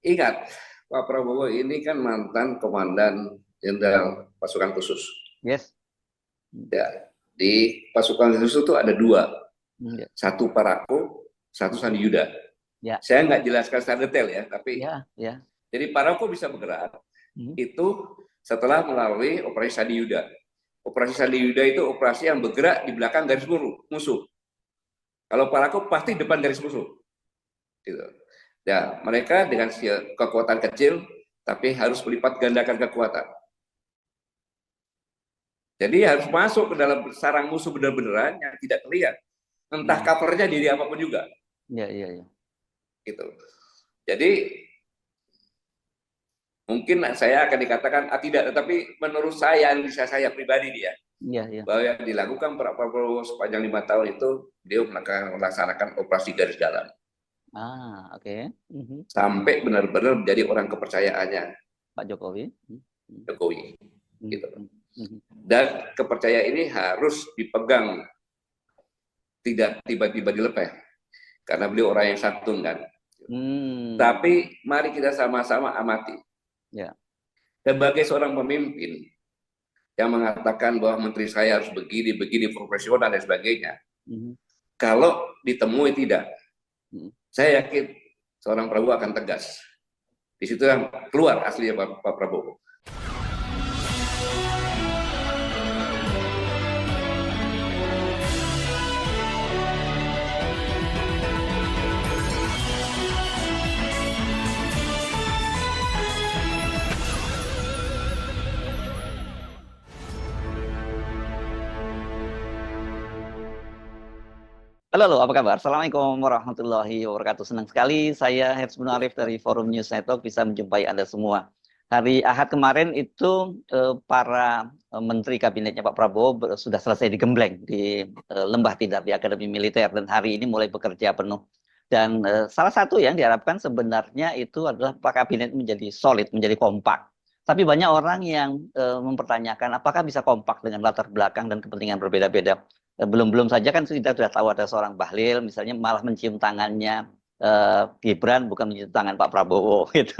Ingat, Pak Prabowo ini kan mantan Komandan Jenderal Pasukan Khusus. Yes. Ya, di pasukan khusus itu ada dua, Ya. satu Parako, satu Sandi Yuda. Ya. Saya nggak jelaskan secara detail ya, tapi Ya. Ya. jadi Parako bisa bergerak Hmm. itu setelah melalui operasi Sandi Yuda. Operasi Sandi Yuda itu operasi yang bergerak di belakang garis musuh. Kalau Parako pasti depan garis musuh. Gitu. Ya, mereka dengan kekuatan kecil, tapi harus melipat gandakan kekuatan. Jadi harus masuk ke dalam sarang musuh benar-beneran yang tidak terlihat. Entah Hmm. covernya diri apapun juga. Ya. Ya. Ya. Gitu. Jadi mungkin saya akan dikatakan tidak, tetapi menurut saya, analisa saya pribadi dia, Ya. Ya. bahwa yang dilakukan Pak Prabowo sepanjang 5 tahun itu, dia melaksanakan operasi garis dalam. Ah, oke. Sampai benar-benar menjadi orang kepercayaannya Pak Jokowi. Hmm. Hmm. Jokowi. Hmm. Gitu. Hmm. Hmm. Dan kepercayaan ini harus dipegang, tidak tiba-tiba dilepeh. Karena beliau orang yang santun kan. Hmm. Tapi mari kita sama-sama amati. Ya. Sebagai seorang pemimpin yang mengatakan bahwa menteri saya harus begini profesional dan sebagainya. Hmm. Kalau ditemui tidak, Hmm. saya yakin seorang Prabowo akan tegas. Di situ yang keluar aslinya Pak Prabowo. Halo, halo, apa kabar? Assalamualaikum warahmatullahi wabarakatuh. Senang sekali saya Herbs Bin Arif dari Forum News Network bisa menjumpai Anda semua. Hari Ahad kemarin itu para menteri kabinetnya Pak Prabowo sudah selesai digembleng di Lembah Tidar di Akademi Militer dan hari ini mulai bekerja penuh. Dan salah satu yang diharapkan sebenarnya itu adalah Pak Kabinet menjadi solid, menjadi kompak. Tapi banyak orang yang mempertanyakan apakah bisa kompak dengan latar belakang dan kepentingan berbeda-beda. Belum-belum saja kan kita sudah tahu ada seorang Bahlil misalnya malah mencium tangannya Gibran bukan mencium tangan Pak Prabowo gitu.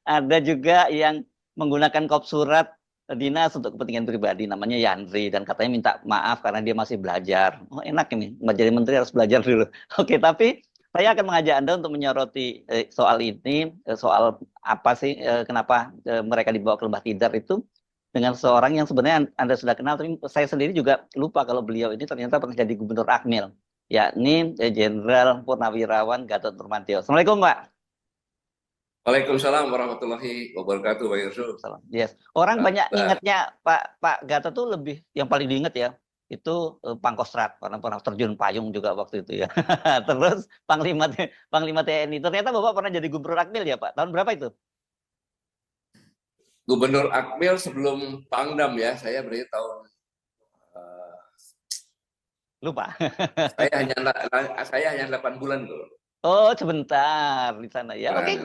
Ada juga yang menggunakan kop surat dinas untuk kepentingan pribadi namanya Yandri dan katanya minta maaf karena dia masih belajar. Oh, enak ini, jadi menteri harus belajar dulu. Oke, tapi saya akan mengajak Anda untuk menyoroti soal ini, soal apa sih kenapa mereka dibawa ke Lembah Tidar itu dengan seorang yang sebenarnya Anda sudah kenal, tapi saya sendiri juga lupa kalau beliau ini ternyata pernah jadi Gubernur Akmil, yakni Jenderal Purnawirawan Gatot Nurmantio. Assalamualaikum, Pak. Waalaikumsalam warahmatullahi wabarakatuh, Pak Yusuf. Salam. Yes. Orang banyak Nah, ingatnya Pak Gatot tuh lebih yang paling diingat ya itu Pangkostrat karena pernah terjun payung juga waktu itu ya. Terus Panglima TNI. Ternyata Bapak pernah jadi Gubernur Akmil ya, Pak. Tahun berapa itu? Gubernur Akmil sebelum Pangdam ya, saya berarti tahun uh, Lupa. saya hanya 8 bulan tuh. Oh, sebentar di sana ya. Oke.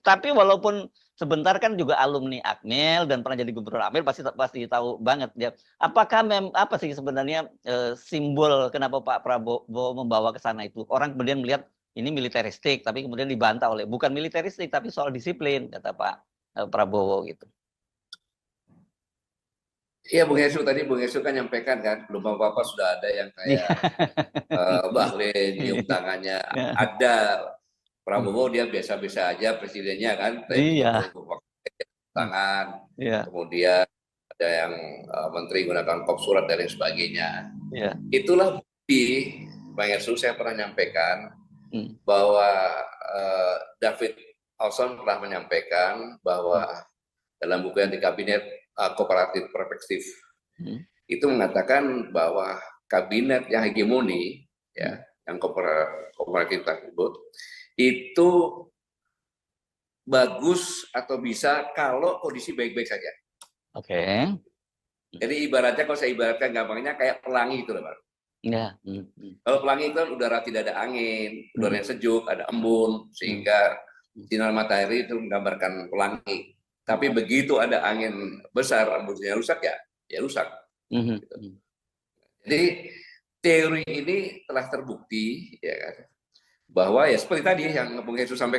Tapi walaupun sebentar kan juga alumni Akmil dan pernah jadi gubernur Akmil pasti pasti tahu banget ya. Apakah apa sih sebenarnya simbol kenapa Pak Prabowo membawa ke sana itu? Orang kemudian melihat ini militeristik, tapi kemudian dibantah oleh bukan militeristik tapi soal disiplin kata Pak Prabowo gitu. Iya, Bung Yesu tadi Bung Yesu kan nyampaikan kan, belum apa-apa sudah ada yang Iya. kayak Bahlil nyium tangannya. Ada Prabowo dia biasa-biasa aja presidennya kan, tapi begitu Iya. tangan, Iya. kemudian ada yang menteri gunakan kop surat dan lain sebagainya. Iya. Itulah bukti, Bang Yesu saya pernah nyampaikan Hmm. bahwa David Olson pernah menyampaikan bahwa Hmm. dalam buku yang di kabinet kooperatif perspektif Hmm. itu mengatakan bahwa kabinet yang hegemoni Hmm. ya yang kooperatif tersebut itu bagus atau bisa kalau kondisi baik-baik saja. Oke. Jadi ibaratnya kalau saya ibaratkan gampangnya kayak pelangi itu loh, Pak. Ya. Hmm. Hmm. Kalau pelangi itu kan udara tidak ada angin, udara Hmm. yang sejuk, ada embun, Hmm. sehingga sinar matahari itu menggambarkan pelangi. Tapi begitu ada angin besar, embunnya rusak ya rusak. Hmm. Gitu. Hmm. Jadi teori ini telah terbukti ya kan, bahwa ya seperti tadi yang Bung Yesus sampaikan